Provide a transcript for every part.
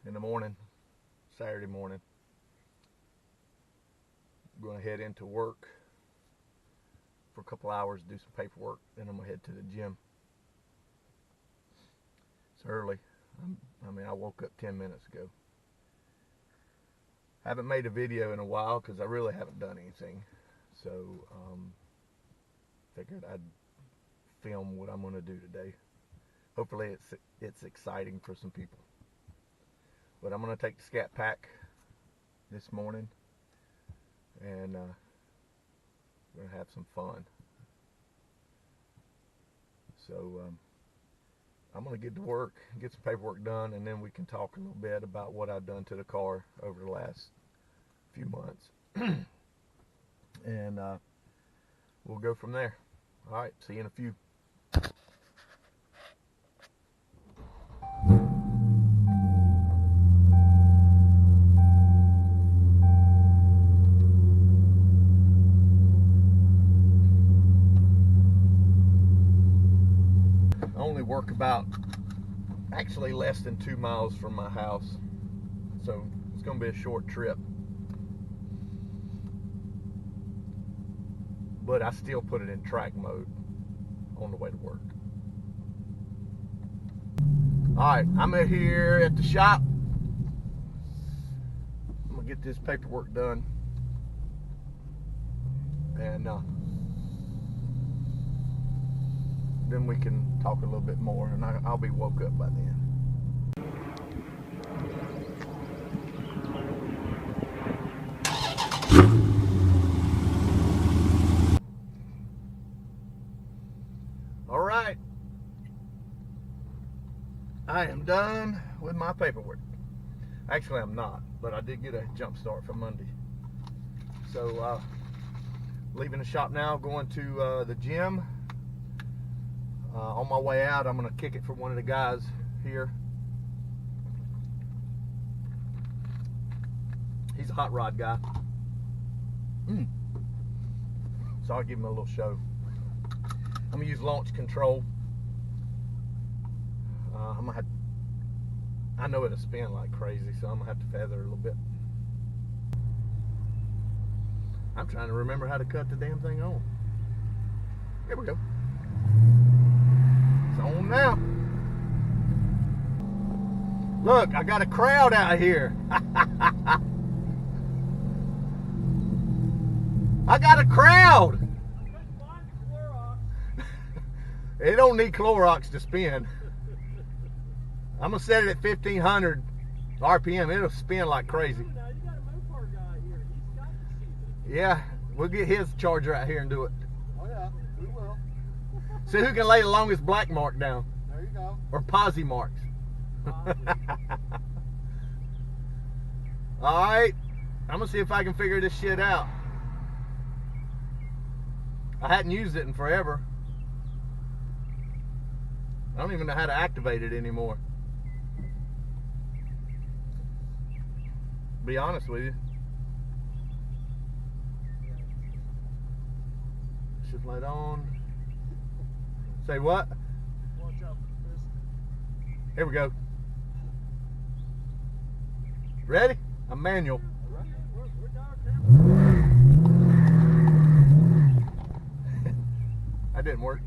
in the morning, Saturday morning. I'm going to head into work for a couple hours, do some paperwork, then I'm going to head to the gym. It's early. I woke up 10 minutes ago. Haven't made a video in a while because I really haven't done anything. So figured I'd film what I'm going to do today. Hopefully it's exciting for some people. But I'm going to take the Scat pack this morning and we're going to have some fun. So I'm going to get to work, get some paperwork done, and then we can talk a little bit about what I've done to the car over the last few months. And we'll go from there. All right, see you in a few. I only work about, actually less than 2 miles from my house, so it's going to be a short trip. But I still put it in track mode on the way to work. Alright, I'm here at the shop. I'm going to get this paperwork done. And then we can talk a little bit more, and I'll be woke up by then. All right, I am done with my paperwork. Actually, I'm not, but I did get a jump start for Monday. So, leaving the shop now, going to the gym. On my way out, I'm going to kick it for one of the guys here. He's a hot rod guy. So I'll give him a little show. I'm going to use launch control. I know it'll spin like crazy, so I'm going to have to feather it a little bit. I'm trying to remember how to cut the damn thing on. Here we go. It's on now. Look, I got a crowd out here. I got a crowd. It don't need Clorox to spin. I'm gonna set it at 1500 RPM. It'll spin like crazy. Yeah, we'll get his charger out here and do it. Oh yeah, we will. See who can lay the longest black mark down. There you go. Or posi marks. Alright, I'm gonna see if I can figure this shit out. I hadn't used it in forever. I don't even know how to activate it anymore. Be honest with you. Shift light on. Say what? Watch out for this. Here we go. Ready? I'm manual. All right. We're down camera. That didn't work.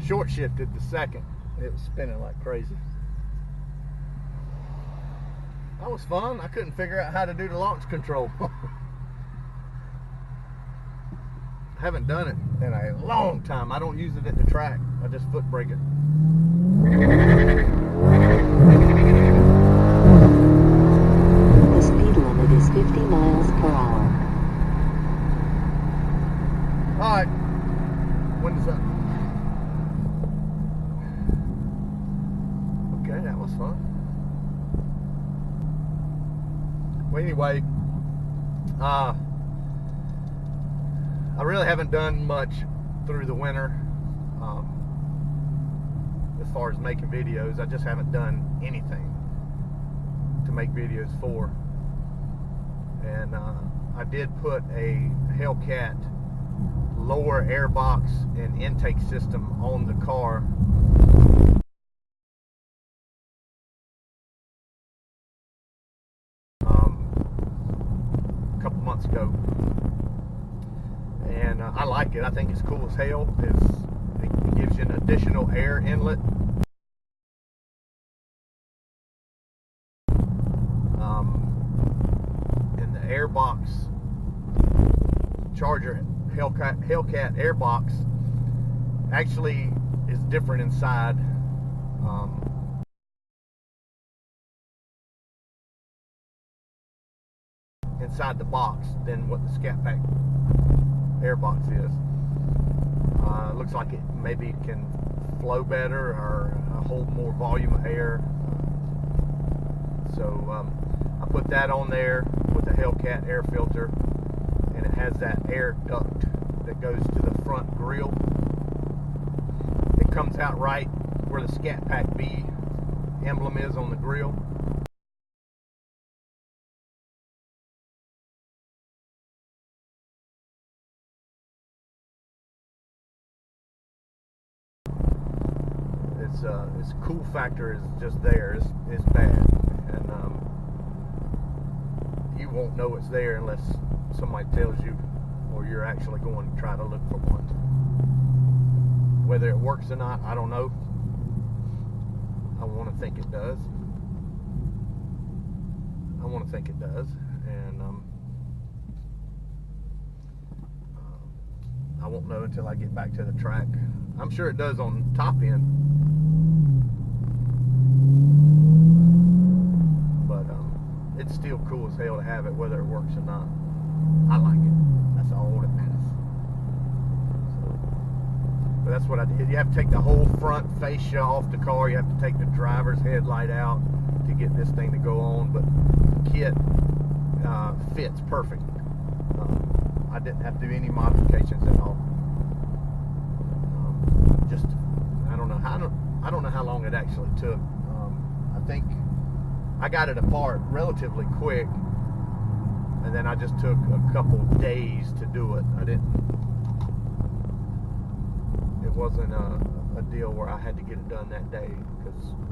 Short shifted the second. It was spinning like crazy. That was fun. I couldn't figure out how to do the launch control. Haven't done it in a long time. I don't use it at the track. I just foot brake it. The speed limit is 50 miles per hour. Alright. Windows up. Okay, that was fun. Well, anyway, I really haven't done much through the winter as far as making videos. I just haven't done anything to make videos for. And I did put a Hellcat lower airbox and intake system on the car. A couple months ago, and I like it. I think it's cool as hell. It gives you an additional air inlet. And the airbox Charger Hellcat airbox actually is different inside. Inside the box than what the Scat Pack airbox is. Looks like it maybe can flow better or hold more volume of air. So I put that on there with the Hellcat air filter, and it has that air duct that goes to the front grille. It comes out right where the Scat Pack B emblem is on the grille. Its cool factor is just there. It's bad, and you won't know it's there unless somebody tells you, or you're actually going to try to look for one. Whether it works or not, I don't know. I want to think it does. And I won't know until I get back to the track. I'm sure it does on top end, but it's still cool as hell to have it, whether it works or not. I like it. That's all that matters. So, but that's what I did. You have to take the whole front fascia off the car. You have to take the driver's headlight out to get this thing to go on. But the kit fits perfect. I didn't have to do any modifications at all. Just I don't know how long it actually took. I think I got it apart relatively quick, and then I just took a couple days to do it. It wasn't a deal where I had to get it done that day,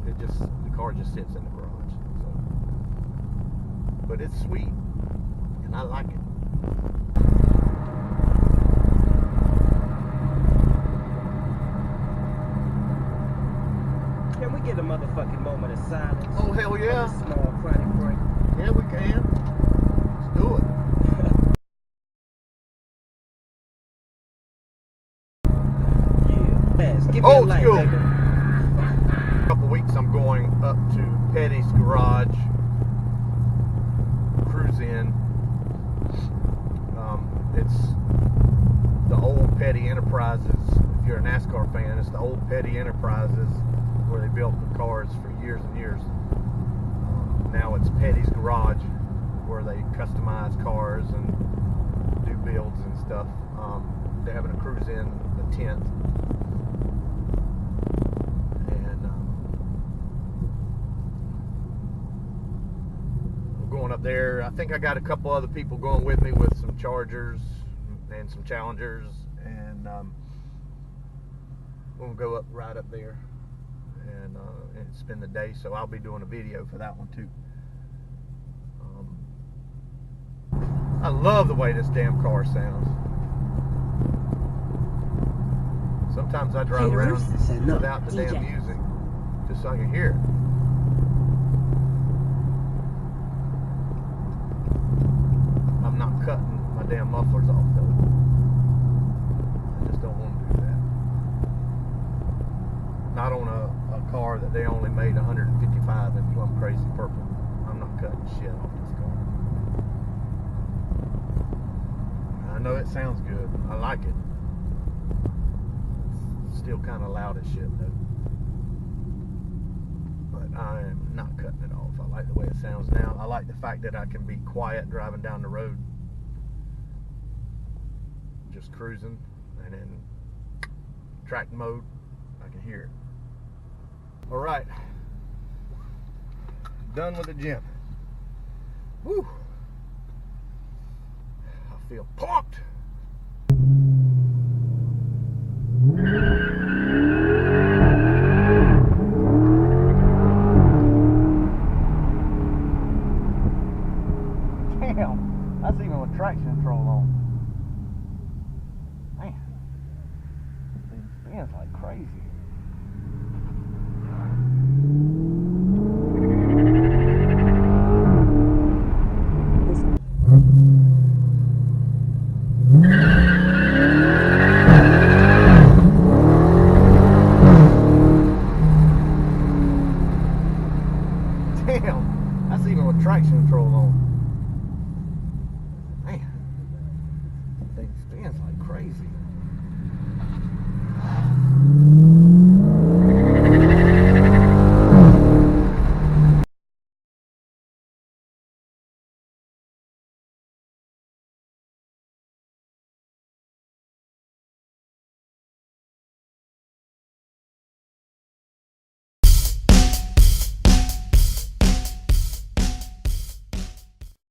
because the car just sits in the garage. So, but it's sweet, and I like it. Can we get a motherfucking moment of silence? Oh, hell yeah. A small chronic break. Yeah, we can. Let's do it. Yeah. Yes, give me a Old light, school. baby. In a couple weeks, I'm going up to Petty's garage, cruise in. It's the old Petty Enterprises. If you're a NASCAR fan, it's the old Petty Enterprises where they built the cars for years and years. Now it's Petty's Garage, where they customize cars and do builds and stuff. They're having a cruise in the 10th. And we're going up there. I think I got a couple other people going with me with some Chargers and some Challengers. And we'll go up right up there and spend the day. So I'll be doing a video for that one too. I love the way this damn car sounds. Sometimes I drive around without the damn music, just so I can hear it. I'm not cutting my damn mufflers off though. I just don't want to do that. Not on a car that they only made 155 in plum crazy purple. I'm not cutting shit off this car. I know it sounds good. I like it. It's still kind of loud as shit though. But I am not cutting it off. I like the way it sounds now. I like the fact that I can be quiet driving down the road, just cruising, and then track mode, I can hear it. All right, done with the gym. Woo! I feel pumped. Damn, that's even with traction control on. Man, it spins like crazy. Damn, that's even with traction control on.